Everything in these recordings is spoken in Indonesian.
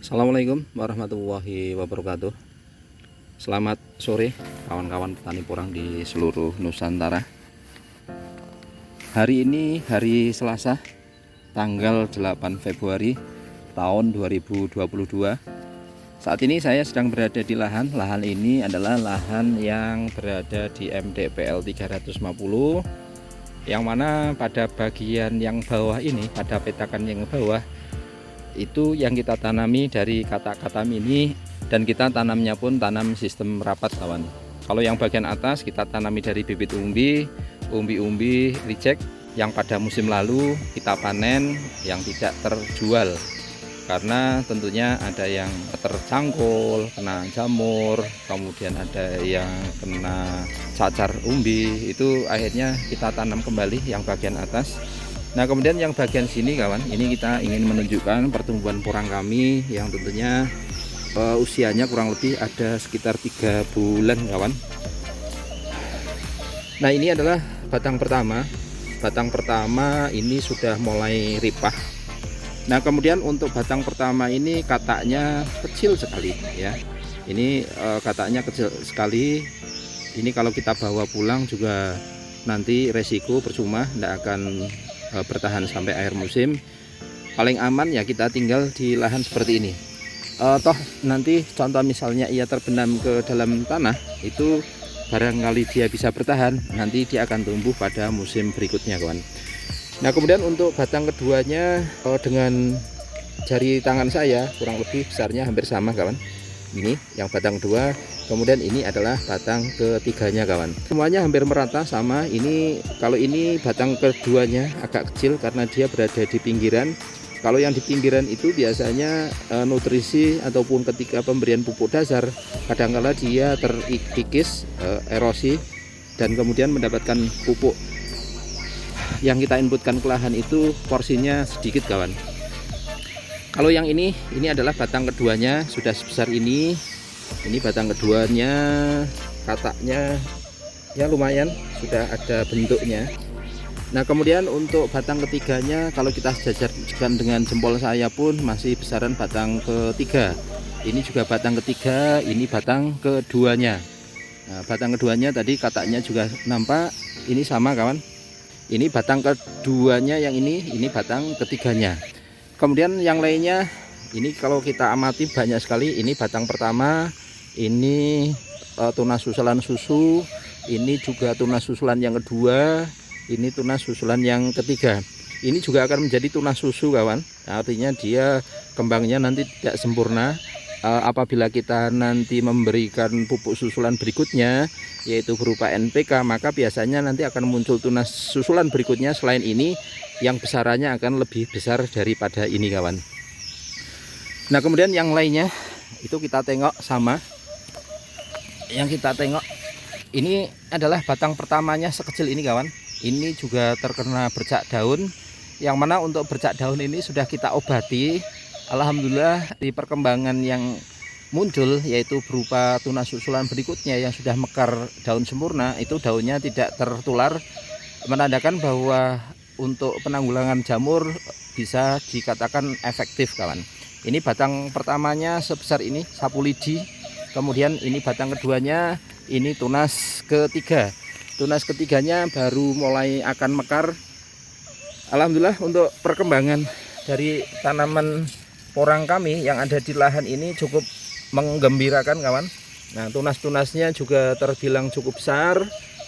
Assalamualaikum warahmatullahi wabarakatuh. Selamat sore kawan-kawan petani porang di seluruh Nusantara. Hari ini hari Selasa tanggal 8 Februari tahun 2022. Saat ini saya sedang berada di lahan. Lahan ini adalah lahan yang berada di MDPL 350, yang mana pada bagian yang bawah ini, pada petakan yang bawah itu yang kita tanami dari kata-kata mini, dan kita tanamnya pun tanam sistem rapat kawan. Kalau yang bagian atas kita tanami dari bibit umbi reject yang pada musim lalu kita panen yang tidak terjual karena tentunya ada yang tercangkul, kena jamur, kemudian ada yang kena cacar umbi. Itu akhirnya kita tanam kembali yang bagian atas. Nah, kemudian yang bagian sini kawan, ini kita ingin menunjukkan pertumbuhan porang kami yang tentunya usianya kurang lebih ada sekitar 3 bulan kawan. Nah, ini adalah batang pertama. Batang pertama ini sudah mulai ripah. Nah, kemudian untuk batang pertama ini kataknya kecil sekali ya. Ini kataknya kecil sekali. Ini kalau kita bawa pulang juga nanti resiko percuma, tidak akan bertahan sampai akhir musim. Paling aman ya kita tinggal di lahan seperti ini. Toh nanti contoh misalnya ia terbenam ke dalam tanah, itu barangkali dia bisa bertahan, nanti dia akan tumbuh pada musim berikutnya kawan. Nah, kemudian untuk batang keduanya dengan jari tangan saya kurang lebih besarnya hampir sama kawan. Ini yang batang kedua, kemudian ini adalah batang ketiganya kawan. Semuanya hampir merata sama. Ini kalau ini batang keduanya agak kecil karena dia berada di pinggiran. Kalau yang di pinggiran itu biasanya nutrisi ataupun ketika pemberian pupuk dasar kadangkala dia terkikis, erosi, dan kemudian mendapatkan pupuk yang kita inputkan ke lahan itu porsinya sedikit kawan. Kalau yang ini adalah batang keduanya, sudah sebesar ini. Ini batang keduanya, kataknya ya lumayan, sudah ada bentuknya. Nah, kemudian untuk batang ketiganya, kalau kita sejajarkan dengan jempol saya pun masih besaran batang ketiga. Ini juga batang ketiga, ini batang keduanya. Nah, batang keduanya tadi kataknya juga nampak, ini sama kawan. Ini batang keduanya yang ini batang ketiganya. Kemudian yang lainnya, ini kalau kita amati banyak sekali. Ini batang pertama, ini tunas susulan susu, ini juga tunas susulan yang kedua, ini tunas susulan yang ketiga. Ini juga akan menjadi tunas susu kawan. Artinya dia kembangnya nanti tidak sempurna. Apabila kita nanti memberikan pupuk susulan berikutnya yaitu berupa NPK, maka biasanya nanti akan muncul tunas susulan berikutnya selain ini yang besarannya akan lebih besar daripada ini kawan. Nah, kemudian yang lainnya itu kita tengok sama. Yang kita tengok ini adalah batang pertamanya sekecil ini kawan. Ini juga terkena bercak daun, yang mana untuk bercak daun ini sudah kita obati. Alhamdulillah di perkembangan yang muncul yaitu berupa tunas susulan berikutnya yang sudah mekar daun sempurna, itu daunnya tidak tertular, menandakan bahwa untuk penanggulangan jamur bisa dikatakan efektif kawan. Ini batang pertamanya sebesar ini, sapu lidi. Kemudian ini batang keduanya, ini tunas ketiga. Tunas ketiganya baru mulai akan mekar. Alhamdulillah untuk perkembangan dari tanaman porang kami yang ada di lahan ini cukup menggembirakan kawan. Nah, tunas-tunasnya juga terbilang cukup besar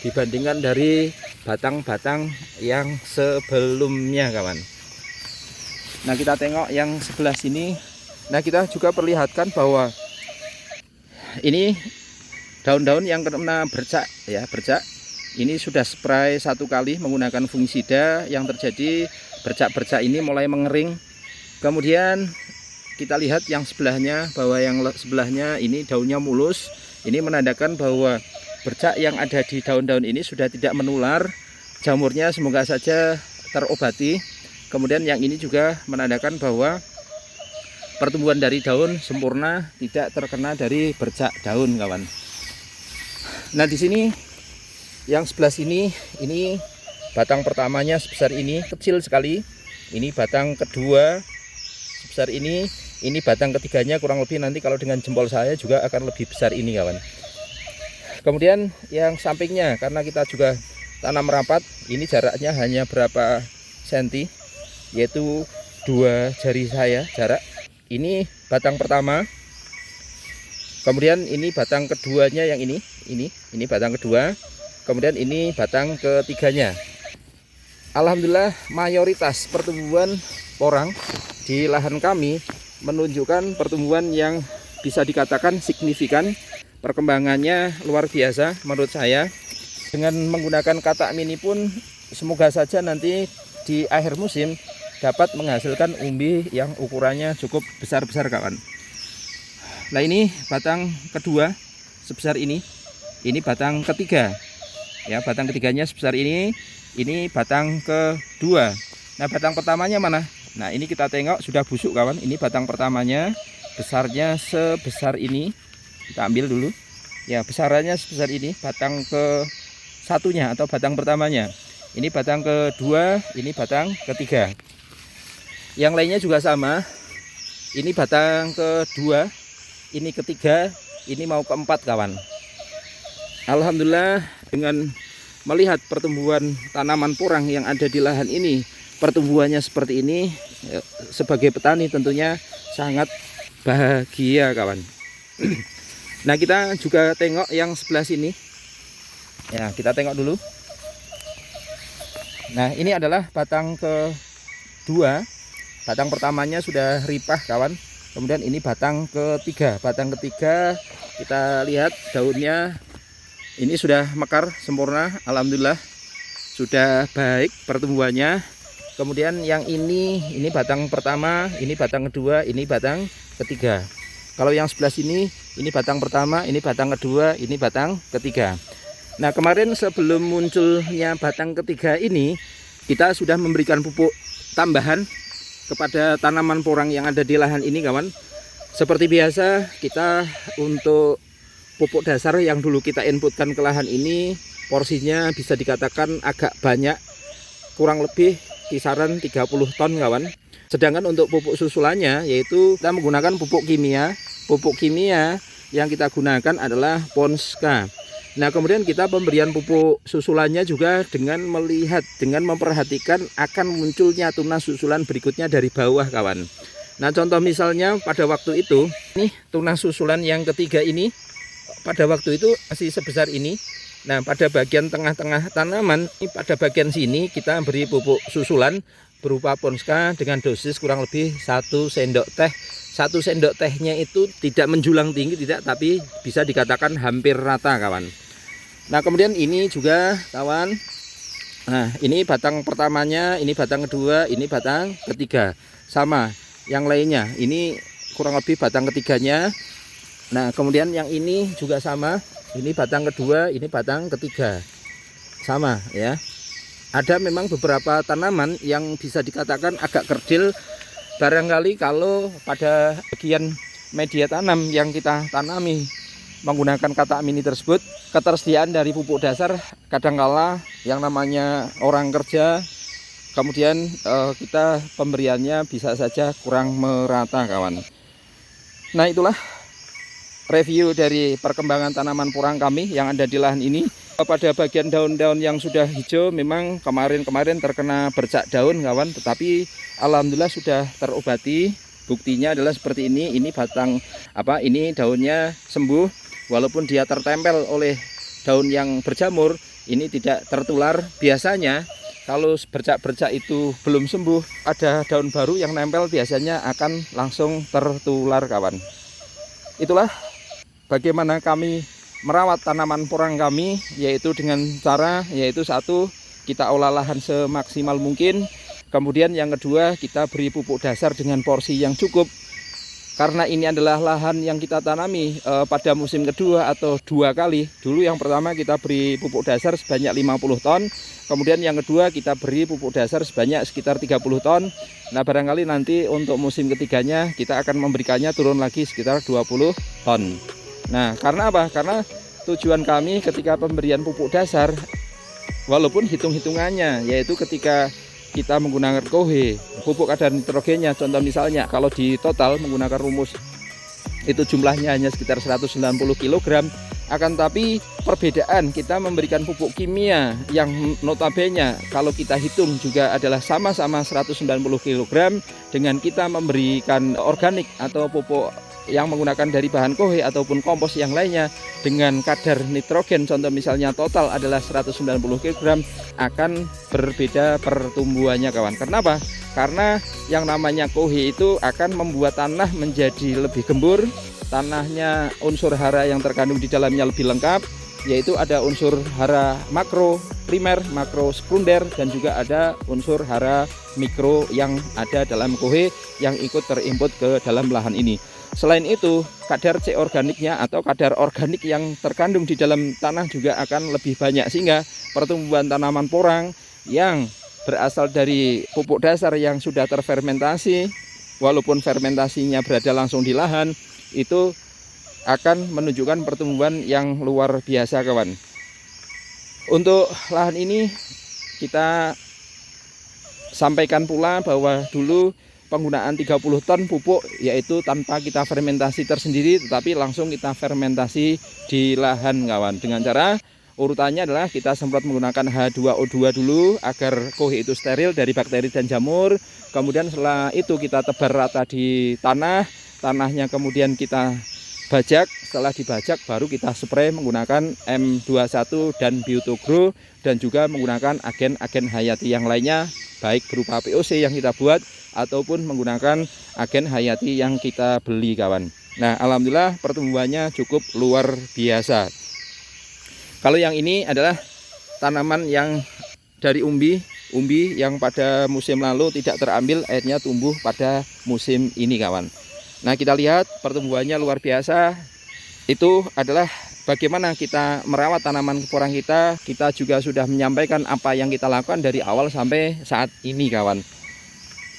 dibandingkan dari batang-batang yang sebelumnya kawan. Nah, kita tengok yang sebelah sini. Nah, kita juga perlihatkan bahwa ini daun-daun yang kena bercak ya, bercak. Ini sudah spray 1 kali menggunakan fungisida, yang terjadi bercak-bercak ini mulai mengering. Kemudian kita lihat yang sebelahnya, bahwa yang sebelahnya ini daunnya mulus. Ini menandakan bahwa bercak yang ada di daun-daun ini sudah tidak menular. Jamurnya semoga saja terobati. Kemudian yang ini juga menandakan bahwa pertumbuhan dari daun sempurna, tidak terkena dari bercak daun kawan. Nah, di sini yang sebelah sini, ini batang pertamanya sebesar ini, kecil sekali. Ini batang kedua sebesar ini batang ketiganya kurang lebih nanti kalau dengan jempol saya juga akan lebih besar ini kawan. Kemudian yang sampingnya, karena kita juga tanam rapat, ini jaraknya hanya berapa senti, yaitu 2 jari saya jarak. Ini batang pertama, kemudian ini batang keduanya yang ini batang kedua, kemudian ini batang ketiganya. Alhamdulillah mayoritas pertumbuhan porang di lahan kami menunjukkan pertumbuhan yang bisa dikatakan signifikan. Perkembangannya luar biasa menurut saya. Dengan menggunakan katak mini pun semoga saja nanti di akhir musim dapat menghasilkan umbi yang ukurannya cukup besar-besar kawan. Nah ini batang kedua sebesar ini batang ketiga ya, batang ketiganya sebesar ini batang kedua. Nah batang pertamanya mana? Nah ini kita tengok sudah busuk kawan. Ini batang pertamanya besarnya sebesar ini, kita ambil dulu ya, besarannya sebesar ini batang ke satunya atau batang pertamanya. Ini batang kedua, ini batang ketiga. Yang lainnya juga sama. Ini batang kedua, ini ketiga, ini mau keempat kawan. Alhamdulillah dengan melihat pertumbuhan tanaman porang yang ada di lahan ini, pertumbuhannya seperti ini, sebagai petani tentunya sangat bahagia kawan. Nah kita juga tengok yang sebelah sini ya, kita tengok dulu. Nah ini adalah batang kedua. Batang pertamanya sudah ripah kawan. Kemudian ini batang ketiga. Batang ketiga kita lihat daunnya ini sudah mekar sempurna. Alhamdulillah sudah baik pertumbuhannya. Kemudian yang ini batang pertama, ini batang kedua, ini batang ketiga. Kalau yang sebelah sini ini batang pertama, ini batang kedua, ini batang ketiga. Nah kemarin sebelum munculnya batang ketiga ini, kita sudah memberikan pupuk tambahan kepada tanaman porang yang ada di lahan ini kawan. Seperti biasa kita untuk pupuk dasar yang dulu kita inputkan ke lahan ini, porsinya bisa dikatakan agak banyak, kurang lebih kisaran 30 ton kawan. Sedangkan untuk pupuk susulannya yaitu kita menggunakan pupuk kimia. Pupuk kimia yang kita gunakan adalah Ponska. Nah kemudian kita pemberian pupuk susulannya juga dengan melihat, dengan memperhatikan akan munculnya tunas susulan berikutnya dari bawah kawan. Nah contoh misalnya pada waktu itu, nih tunas susulan yang ketiga ini pada waktu itu masih sebesar ini. Nah pada bagian tengah-tengah tanaman, ini pada bagian sini kita beri pupuk susulan berupa Ponska dengan dosis kurang lebih 1 sendok teh. 1 sendok tehnya itu tidak menjulang tinggi, tidak, tapi bisa dikatakan hampir rata kawan. Nah kemudian ini juga kawan, nah ini batang pertamanya, ini batang kedua, ini batang ketiga, sama yang lainnya, ini kurang lebih batang ketiganya. Nah kemudian yang ini juga sama, ini batang kedua, ini batang ketiga, sama ya. Ada memang beberapa tanaman yang bisa dikatakan agak kerdil. Barangkali kalau pada bagian media tanam yang kita tanami menggunakan katak mini tersebut, ketersediaan dari pupuk dasar kadangkala yang namanya orang kerja, kemudian kita pemberiannya bisa saja kurang merata kawan. Nah itulah review dari perkembangan tanaman porang kami yang ada di lahan ini. Pada bagian daun-daun yang sudah hijau memang kemarin terkena bercak daun kawan, tetapi alhamdulillah sudah terobati. Buktinya adalah seperti ini batang ini daunnya sembuh, walaupun dia tertempel oleh daun yang berjamur, ini tidak tertular. Biasanya kalau bercak-bercak itu belum sembuh, ada daun baru yang nempel biasanya akan langsung tertular kawan. Itulah bagaimana kami merawat tanaman porang kami, yaitu dengan cara satu, kita olah lahan semaksimal mungkin. Kemudian yang kedua, kita beri pupuk dasar dengan porsi yang cukup. Karena ini adalah lahan yang kita tanami pada musim kedua atau 2 kali. Dulu yang pertama kita beri pupuk dasar sebanyak 50 ton. Kemudian yang kedua kita beri pupuk dasar sebanyak sekitar 30 ton. Nah barangkali nanti untuk musim ketiganya kita akan memberikannya turun lagi sekitar 20 ton. Nah karena apa? Karena tujuan kami ketika pemberian pupuk dasar, walaupun hitung-hitungannya yaitu ketika kita menggunakan kohe, pupuk kadar nitrogennya, contoh misalnya kalau di total menggunakan rumus itu jumlahnya hanya sekitar 190 kg, akan tapi perbedaan kita memberikan pupuk kimia yang notabene kalau kita hitung juga adalah sama-sama 190 kg dengan kita memberikan organik atau pupuk yang menggunakan dari bahan kohe ataupun kompos yang lainnya dengan kadar nitrogen contoh misalnya total adalah 190 kg, akan berbeda pertumbuhannya kawan. Kenapa? Karena yang namanya kohe itu akan membuat tanah menjadi lebih gembur, tanahnya unsur hara yang terkandung di dalamnya lebih lengkap, yaitu ada unsur hara makro primer, makro sekunder, dan juga ada unsur hara mikro yang ada dalam kohe yang ikut terinput ke dalam lahan ini. Selain itu, kadar C organiknya atau kadar organik yang terkandung di dalam tanah juga akan lebih banyak, sehingga pertumbuhan tanaman porang yang berasal dari pupuk dasar yang sudah terfermentasi, walaupun fermentasinya berada langsung di lahan, itu akan menunjukkan pertumbuhan yang luar biasa kawan. Untuk lahan ini kita sampaikan pula bahwa dulu penggunaan 30 ton pupuk yaitu tanpa kita fermentasi tersendiri, tetapi langsung kita fermentasi di lahan kawan. Dengan cara urutannya adalah kita semprot menggunakan H2O2 dulu agar kohe itu steril dari bakteri dan jamur. Kemudian setelah itu kita tebar rata di tanah, tanahnya kemudian kita bajak. Setelah dibajak baru kita spray menggunakan M21 dan Biotogro, dan juga menggunakan agen-agen hayati yang lainnya baik berupa POC yang kita buat ataupun menggunakan agen hayati yang kita beli kawan. Nah, alhamdulillah pertumbuhannya cukup luar biasa. Kalau yang ini adalah tanaman yang dari umbi yang pada musim lalu tidak terambil, akhirnya tumbuh pada musim ini kawan. Nah, kita lihat pertumbuhannya luar biasa. Itu adalah bagaimana kita merawat tanaman porang kita. Kita juga sudah menyampaikan apa yang kita lakukan dari awal sampai saat ini kawan.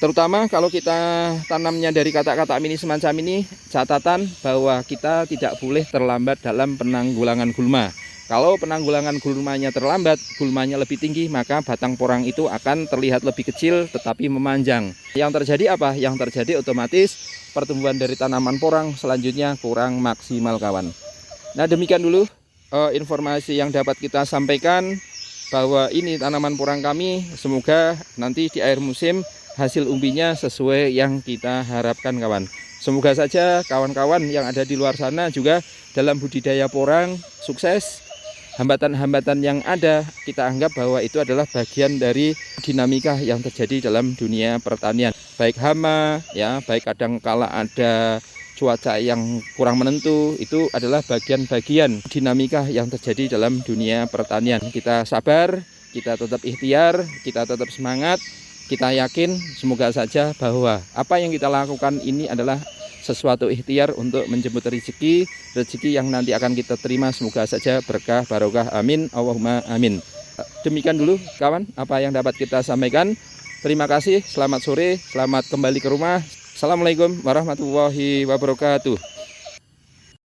Terutama kalau kita tanamnya dari kata-kata mini semacam ini, catatan bahwa kita tidak boleh terlambat dalam penanggulangan gulma. Kalau penanggulangan gulmanya terlambat, gulmanya lebih tinggi, maka batang porang itu akan terlihat lebih kecil tetapi memanjang. Yang terjadi apa? Yang terjadi otomatis pertumbuhan dari tanaman porang selanjutnya kurang maksimal kawan. Nah, demikian dulu informasi yang dapat kita sampaikan bahwa ini tanaman porang kami. Semoga nanti di akhir musim hasil umbinya sesuai yang kita harapkan kawan. Semoga saja kawan-kawan yang ada di luar sana juga dalam budidaya porang sukses. Hambatan-hambatan yang ada kita anggap bahwa itu adalah bagian dari dinamika yang terjadi dalam dunia pertanian. Baik hama, ya, baik kadang kala ada cuaca yang kurang menentu, itu adalah bagian-bagian dinamika yang terjadi dalam dunia pertanian. Kita sabar, kita tetap ikhtiar, kita tetap semangat. Kita yakin semoga saja bahwa apa yang kita lakukan ini adalah sesuatu ikhtiar untuk menjemput rezeki yang nanti akan kita terima. Semoga saja berkah barokah, amin Allahumma amin. Demikian dulu kawan apa yang dapat kita sampaikan. Terima kasih, selamat sore, selamat kembali ke rumah. Assalamualaikum warahmatullahi wabarakatuh.